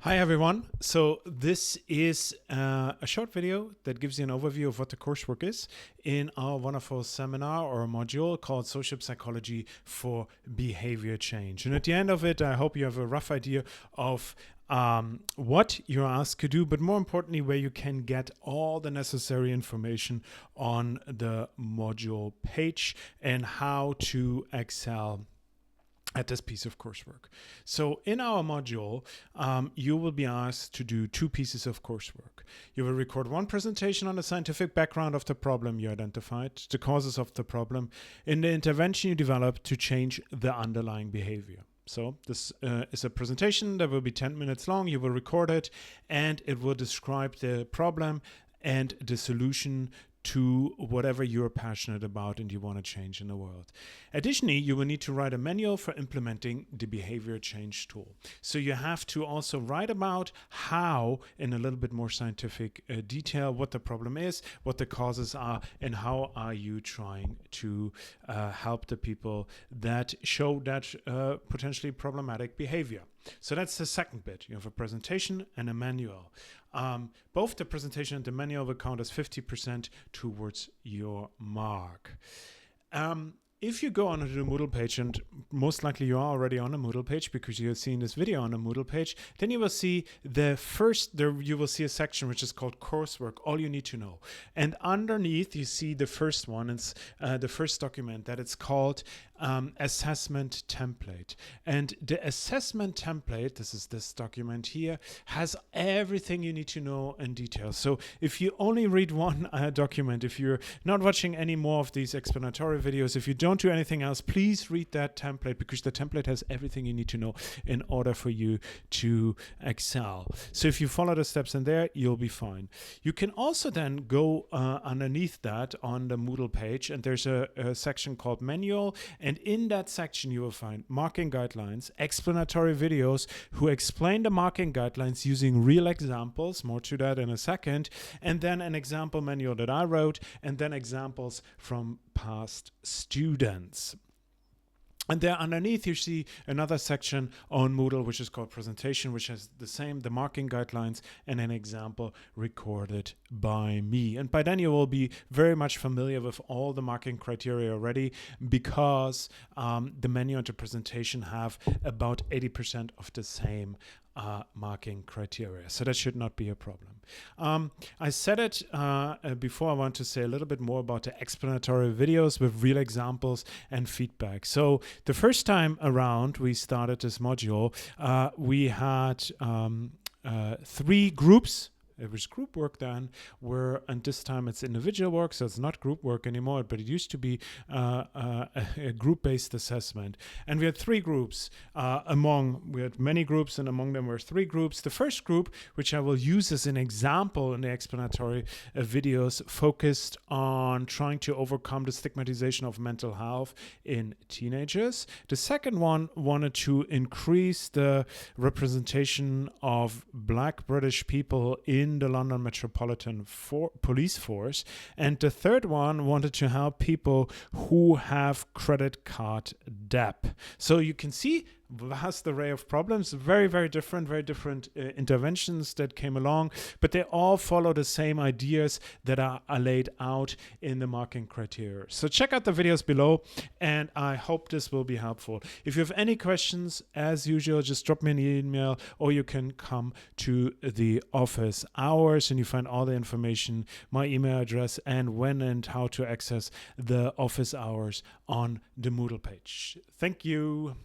Hi everyone. So this is a short video that gives you an overview of what the coursework is in our wonderful seminar or module called Social Psychology for Behavior Change. And at the end of it, I hope you have a rough idea of what you're asked to do, but more importantly, where you can get all the necessary information on the module page and how to excel at this piece of coursework. So in our module, you will be asked to do two pieces of coursework. You will record one presentation on the scientific background of the problem you identified, the causes of the problem, and the intervention you developed to change the underlying behavior. So this is a presentation that will be 10 minutes long. You will record it and it will describe the problem and the solution to whatever you're passionate about and you want to change in the world. Additionally, you will need to write a manual for implementing the behavior change tool. So you have to also write about how, in a little bit more scientific detail, what the problem is, what the causes are, and how are you trying to help the people that show that potentially problematic behavior. So that's the second bit. You have a presentation and a manual. Both the presentation and the manual will count as 50% towards your mark. If you go onto the Moodle page, and most likely you are already on a Moodle page because you're seeing this video on a Moodle page, then you will see you will see a section which is called Coursework, all you need to know. And underneath you see the first one, it's the first document that it's called Assessment Template. And the assessment template, this is this document here, has everything you need to know in detail. So if you only read one document, if you're not watching any more of these explanatory videos, if you don't do anything else, please read that template because the template has everything you need to know in order for you to excel. So if you follow the steps in there, you'll be fine. You can also then go underneath that on the Moodle page, and there's a section called Manual, and in that section you will find marking guidelines, explanatory videos who explain the marking guidelines using real examples, more to that in a second, and then an example manual that I wrote, and then examples from past students. And there underneath you see another section on Moodle which is called Presentation, which has the marking guidelines and an example recorded by me. And by then you will be very much familiar with all the marking criteria already because the menu and the presentation have about 80% of the same marking criteria. So that should not be a problem. I said it before. I want to say a little bit more about the explanatory videos with real examples and feedback. So the first time around we started this module, we had 3 groups. It was group work then, and this time it's individual work, so it's not group work anymore, but it used to be a group-based assessment. And we had 3 groups. We had many groups, and among them were 3 groups. The first group, which I will use as an example in the explanatory videos, focused on trying to overcome the stigmatization of mental health in teenagers. The second one wanted to increase the representation of Black British people in the London Metropolitan Police Force. And the third one wanted to help people who have credit card debt. So you can see vast array of problems, very different interventions that came along, but they all follow the same ideas that are laid out in the marking criteria. So check out the videos below, and I hope this will be helpful. If you have any questions, as usual, just drop me an email, or you can come to the office hours and you find all the information, my email address, and when and how to access the office hours on the Moodle page. Thank you.